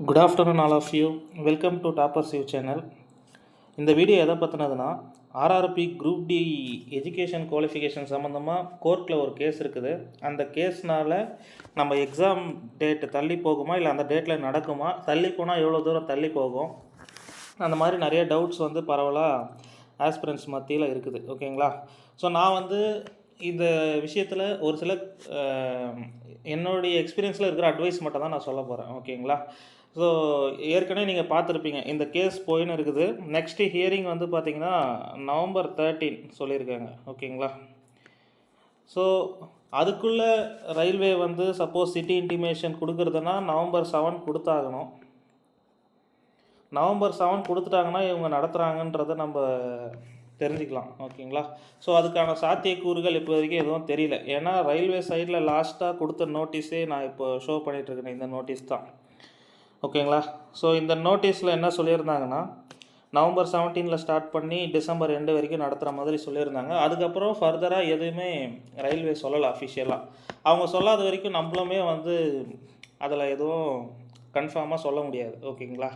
Good afternoon all of you. Welcome to toppers you channel. இந்த வீடியோ எதை பற்றினதுன்னா, RRB group D education qualification சம்மந்தமாக கோர்ட்டில் ஒரு கேஸ் இருக்குது. அந்த கேஸ்னால் நம்ம எக்ஸாம் டேட்டு தள்ளி போகுமா, இல்லை அந்த டேட்டில் நடக்குமா, தள்ளி போனால் எவ்வளோ தூரம் தள்ளி போகும், அந்த மாதிரி நிறைய டவுட்ஸ் பரவலாக ஆஸ்பிரன்ஸ் மத்தியில் இருக்குது. ஓகேங்களா? ஸோ நான் இந்த விஷயத்தில் ஒரு சில என்னுடைய எக்ஸ்பீரியன்ஸில் இருக்கிற அட்வைஸ் மட்டும் தான் நான் சொல்ல போகிறேன். ஓகேங்களா? ஸோ ஏற்கனவே நீங்கள் பார்த்துருப்பீங்க, இந்த கேஸ் போயின்னு இருக்குது. நெக்ஸ்ட்டு ஹியரிங் பார்த்திங்கன்னா November 13 சொல்லியிருக்காங்க. ஓகேங்களா? ஸோ அதுக்குள்ளே ரயில்வே சப்போஸ் சிட்டி இன்டிமேஷன் கொடுக்குறதுனா November 7 கொடுத்தாகணும். November 7 கொடுத்துட்டாங்கன்னா இவங்க நடத்துகிறாங்கன்றதை நம்ம தெரிஞ்சுக்கலாம். ஓகேங்களா? ஸோ அதுக்கான சாத்தியக்கூறுகள் இப்போ வரைக்கும் எதுவும் தெரியல. ஏன்னா ரயில்வே சைடில் லாஸ்ட்டாக கொடுத்த நோட்டீஸே நான் இப்போ ஷோ பண்ணிகிட்ருக்கேன். இந்த நோட்டீஸ் தான். ஓகேங்களா? ஸோ இந்த நோட்டீஸில் என்ன சொல்லியிருந்தாங்கன்னா, November 17 ஸ்டார்ட் பண்ணி December 2 வரைக்கும் நடத்துகிற மாதிரி சொல்லியிருந்தாங்க. அதுக்கப்புறம் ஃபர்தராக எதுவுமே ரயில்வே சொல்லலை அஃபிஷியலாக. அவங்க சொல்லாத வரைக்கும் நம்மளுமே அதில் எதுவும் கன்ஃபார்மாக சொல்ல முடியாது. ஓகேங்களா?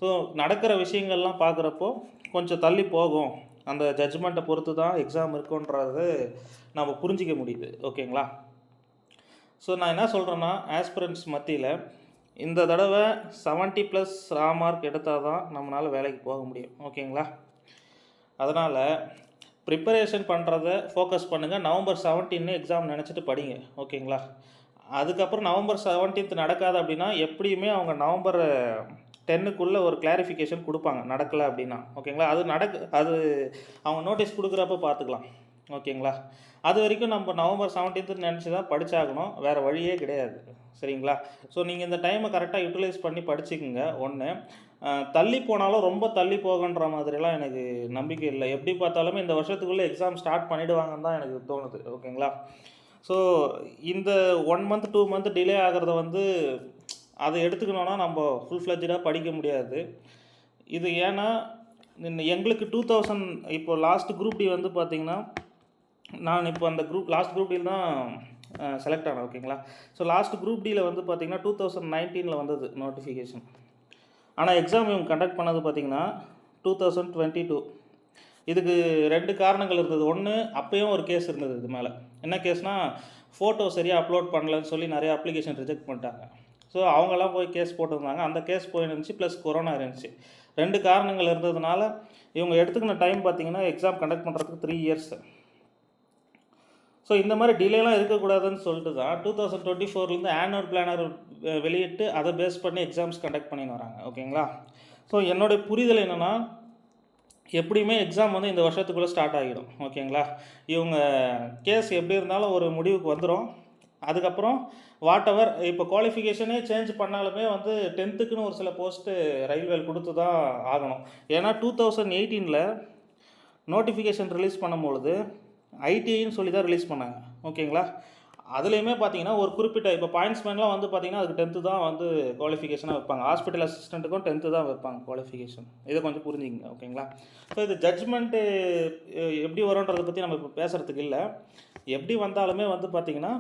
ஸோ நடக்கிற விஷயங்கள்லாம் பார்க்குறப்போ கொஞ்சம் தள்ளி போகும். அந்த ஜட்ஜ்மெண்ட்டை பொறுத்து தான் எக்ஸாம் இருக்குன்றது நம்ம புரிஞ்சிக்க முடியுது. ஓகேங்களா? ஸோ நான் என்ன சொல்கிறேன்னா, ஆஸ்பிரண்ட்ஸ் மத்தியில் இந்த தடவை 70+ ரா மார்க் எடுத்தால் தான் நம்மளால் வேலைக்கு போக முடியும். ஓகேங்களா? அதனால் ப்ரிப்பரேஷன் பண்ணுறதை ஃபோக்கஸ் பண்ணுங்கள். November 17 எக்ஸாம் நினச்சிட்டு படிங்க. ஓகேங்களா? அதுக்கப்புறம் November 17 நடக்காது அப்படின்னா எப்படியுமே அவங்க November 10 ஒரு கிளாரிஃபிகேஷன் கொடுப்பாங்க, நடக்கலை அப்படின்னா. ஓகேங்களா? அது அவங்க நோட்டீஸ் கொடுக்குறப்ப பார்த்துக்கலாம். ஓகேங்களா? அது வரைக்கும் நம்ம November 17 நினச்சி தான் படித்தாகணும். வேறு வழியே கிடையாது. சரிங்களா? ஸோ நீங்கள் இந்த டைமை கரெக்டாக யூட்டிலைஸ் பண்ணி படிச்சுக்குங்க. ஒன்று, தள்ளி போனாலும் ரொம்ப தள்ளி போகன்ற மாதிரிலாம் எனக்கு நம்பிக்கை இல்லை. எப்படி பார்த்தாலுமே இந்த வருஷத்துக்குள்ளே எக்ஸாம் ஸ்டார்ட் பண்ணிவிடுவாங்கன்னு தான் எனக்கு தோணுது. ஓகேங்களா? ஸோ இந்த 1 month 2 month டிலே ஆகிறத அதை எடுத்துக்கணுன்னா நம்ம ஃபுல் ஃப்ளெட்ஜாக படிக்க முடியாது. இது ஏன்னா எங்களுக்கு 2000 இப்போ லாஸ்ட் குரூப் டி பார்த்திங்கன்னா, நான் இப்போ அந்த லாஸ்ட் குரூப் டியில் தான் செலக்ட் ஆனேன். ஓகேங்களா? ஸோ லாஸ்ட் குரூப் டியில் பார்த்திங்கன்னா 2019 வந்தது நோட்டிஃபிகேஷன். ஆனால் எக்ஸாம் இவங்க கண்டக்ட் பண்ணது பார்த்திங்கன்னா 2022. இதுக்கு 2 காரணங்கள் இருந்தது. ஒன்று, அப்போயும் ஒரு கேஸ் இருந்தது. இது மேலே என்ன கேஸ்னால், ஃபோட்டோ சரியாக அப்லோட் பண்ணலன்னு சொல்லி நிறைய அப்ளிகேஷன் ரிஜெக்ட் பண்ணிட்டாங்க. ஸோ அவங்கெல்லாம் போய் கேஸ் போட்டிருந்தாங்க. அந்த கேஸ் போயிருந்துச்சு, ப்ளஸ் கொரோனா இருந்துச்சு. 2 காரணங்கள் இருந்ததுனால இவங்க எடுத்துக்கின டைம் பார்த்திங்கன்னா எக்ஸாம் கண்டக்ட் பண்ணுறதுக்கு 3 years. ஸோ இந்த மாதிரி டிலேலாம் இருக்கக்கூடாதுன்னு சொல்லிட்டு தான் 2024 ஆனுவல் பிளானர் வெளியிட்டு அதை பேஸ் பண்ணி எக்ஸாம்ஸ் கண்டக்ட் பண்ணின்னு வராங்க. ஓகேங்களா? ஸோ என்னுடைய புரிதல் என்னென்னா, எப்படியுமே எக்ஸாம் இந்த வருஷத்துக்குள்ளே ஸ்டார்ட் ஆகிடும். ஓகேங்களா? இவங்க கேஸ் எப்படி இருந்தாலும் ஒரு முடிவுக்கு வந்துடும். அதுக்கப்புறம் வாட் எவர் இப்போ குவாலிஃபிகேஷனே சேஞ்ச் பண்ணாலுமே 10க்குன்னு ஒரு சில போஸ்ட்டு ரயில்வேல் கொடுத்து தான் ஆகணும். ஏன்னா 2018 நோட்டிஃபிகேஷன் ரிலீஸ் பண்ணும்பொழுது ஐடிஐன்னு சொல்லி தான் ரிலீஸ் பண்ணாங்க. ஓகேங்களா? அதுலேயுமே பார்த்தீங்கன்னா ஒரு குறிப்பிட்ட இப்போ பாயிண்ட்ஸ்மேன்லாம் பார்த்திங்கன்னா அதுக்கு 10th தான் குவாலிஃபிகேஷனாக வைப்பாங்க. ஹாஸ்பிட்டல் அசிஸ்டண்ட்டுக்கும் 10th தான் வைப்பாங்க குவாலிஃபிகேஷன். இதை கொஞ்சம் புரிஞ்சுங்க. ஓகேங்களா? ஸோ இது ஜட்ஜ்மெண்ட்டு எப்படி வரும்ன்றதை பற்றி நம்ம இப்போ பேசுகிறதுக்கு இல்லை. எப்படி வந்தாலுமே பார்த்திங்கன்னா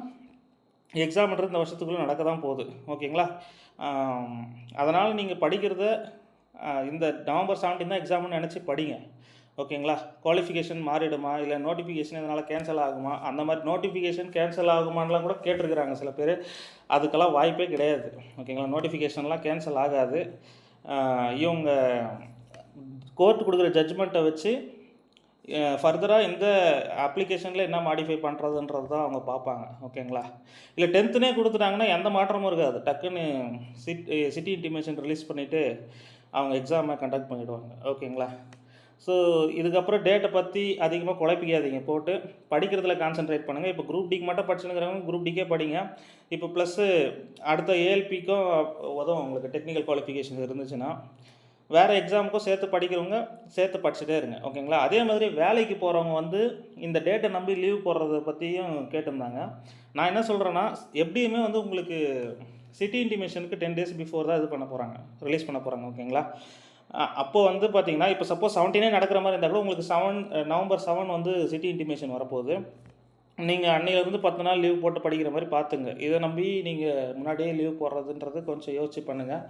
எக்ஸாம்ன்றது இந்த வருஷத்துக்குள்ளே நடக்க தான் போகுது. ஓகேங்களா? அதனால் நீங்கள் படிக்கிறத இந்த November 17 தான் எக்ஸாம்னு நினச்சி படிங்க. ஓகேங்களா? குவாலிஃபிகேஷன் மாறிடுமா, இல்லை நோட்டிஃபிகேஷன் இதனால் கேன்சல் ஆகுமா, அந்த மாதிரி நோட்டிஃபிகேஷன் கேன்சல் ஆகுமான்லாம் கூட கேட்டிருக்கிறாங்க சில பேர். அதுக்கெல்லாம் வாய்ப்பே கிடையாது. ஓகேங்களா? நோட்டிஃபிகேஷன்லாம் கேன்சல் ஆகாது. இவங்க கோர்ட் கொடுக்குற ஜட்ஜ்மெண்ட்டை வச்சு ஃபர்தராக இந்த அப்ளிகேஷனில் என்ன மாடிஃபை பண்ணுறதுன்றது தான் அவங்க பார்ப்பாங்க. ஓகேங்களா? இல்லை 10th கொடுத்துட்டாங்கன்னா எந்த மாற்றமும் இருக்காது. டக்குன்னு சிட்டி இன்டிமேஷன் ரிலீஸ் பண்ணிவிட்டு அவங்க எக்ஸாமை கண்டக்ட் பண்ணிவிடுவாங்க. ஓகேங்களா? ஸோ இதுக்கப்புறம் டேட்டை பற்றி அதிகமாக குழப்பிக்காதீங்க. போட்டு படிக்கிறதுல கான்சென்ட்ரேட் பண்ணுங்கள். இப்போ குரூப் டிக்கு மட்டும் படிச்சுனுங்கிறவங்க குரூப் டிக்கே படிங்க. இப்போ ப்ளஸ்ஸு அடுத்த ஏஎல்பிக்கும் உதவும் உங்களுக்கு டெக்னிக்கல் குவாலிஃபிகேஷன் இருந்துச்சுன்னா. வேறு எக்ஸாமுக்கும் சேர்த்து படிக்கிறவங்க சேர்த்து படிச்சுட்டே இருங்க. ஓகேங்களா? அதே மாதிரி வேலைக்கு போகிறவங்க இந்த டேட்டை நம்பி லீவ் போடுறத பற்றியும் கேட்டிருந்தாங்க. நான் என்ன சொல்கிறேன்னா, எப்படியுமே உங்களுக்கு சிட்டி இன்டிமேஷனுக்கு 10 days பிஃபோர் தான் இது பண்ண போகிறாங்க, ரிலீஸ் பண்ண போகிறாங்க. ஓகேங்களா? அப்போது பார்த்தீங்கன்னா இப்போ சப்போஸ் 17 நடக்கிற மாதிரி இருந்தால் கூட உங்களுக்கு November 7 சிட்டி இன்டிமேஷன் வரப்போகுது. நீங்கள் அன்னையிலேருந்து 10 நாள் லீவ் போட்டு படிக்கிற மாதிரி பார்த்துங்க. இதை நம்பி நீங்கள் முன்னாடியே லீவ் போடுறதுன்றது கொஞ்சம் யோசிச்சு பண்ணுங்கள்.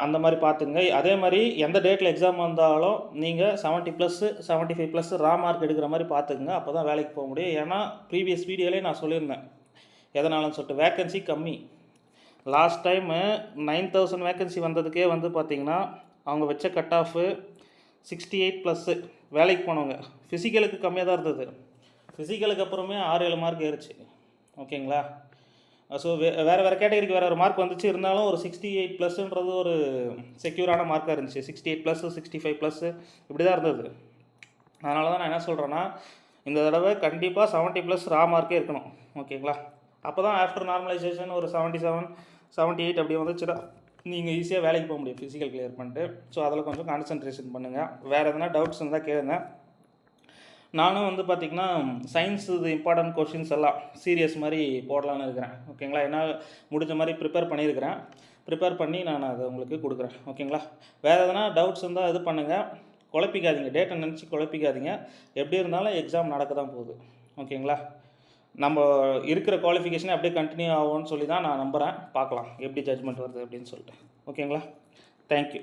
அந்த மாதிரி பார்த்துங்க. அதே மாதிரி எந்த டேட்டில் எக்ஸாம் வந்தாலும் நீங்கள் 70+, 75+ ரா மார்க் எடுக்கிற மாதிரி பார்த்துக்குங்க. அப்போ தான் வேலைக்கு போக முடியும். ஏன்னா ப்ரீவியஸ் வீடியோலேயே நான் சொல்லியிருந்தேன் எதனாலன்னு சொல்லிட்டு. வேக்கன்சி கம்மி. லாஸ்ட் டைமு 9000 வேக்கன்சி வந்ததுக்கே வந்து பார்த்திங்கன்னா அவங்க வச்ச கட் ஆஃபு 68+. வேலைக்கு போனவங்க ஃபிசிக்கலுக்கு கம்மியாக தான் இருந்தது. ஃபிசிக்கலுக்கு அப்புறமே 6-7 மார்க் ஏறிச்சு. ஓகேங்களா? ஸோ வேறு கேட்டகரிக்கு வேறு மார்க் வந்துச்சு. இருந்தாலும் ஒரு 68+ன்றது ஒரு செக்யூரான மார்க்காக இருந்துச்சு. 68+, 65+ இப்படி தான் இருந்தது. அதனால தான் நான் என்ன சொல்கிறேன்னா, இந்த தடவை கண்டிப்பாக 70+ ரா மார்க்கே இருக்கணும். ஓகேங்களா? அப்போ தான் ஆஃப்டர் நார்மலைசேஷன் ஒரு 77, 78 அப்படி வந்துச்சுன்னா நீங்கள் ஈஸியாக வேலைக்கு போக முடியும் ஃபிசிக்கல் கிளியர் பண்ணிட்டு. ஸோ அதில் கொஞ்சம் கான்சன்ட்ரேஷன் பண்ணுங்கள். வேறு எதனா டவுட்ஸ் இருந்தால் கேளுங்க. நானும் வந்து பார்த்திங்கன்னா சயின்ஸ் இது இம்பார்ட்டன்ட் கொஷின்ஸ் எல்லாம் சீரியஸ் மாதிரி போடலான்னு இருக்கிறேன். ஓகேங்களா? ஏன்னா முடிஞ்ச மாதிரி ப்ரிப்பேர் பண்ணி நான் அதை உங்களுக்கு கொடுக்குறேன். ஓகேங்களா? வேறு எதனா டவுட்ஸ் இருந்தால் இது பண்ணுங்கள். குழப்பிக்காதீங்க, டேட்டை நினச்சி குழப்பிக்காதீங்க. எப்படி இருந்தாலும் எக்ஸாம் நடக்க தான் போகுது. ஓகேங்களா? நம்ம இருக்கிற குவாலிஃபிகேஷனை அப்படியே கண்டினியூ ஆகும்னு சொல்லி தான் நான் நம்புகிறேன். பார்க்கலாம் எப்படி ஜட்ஜ்மெண்ட் வருது அப்படின்னு சொல்லிட்டு. ஓகேங்களா? தேங்க்யூ.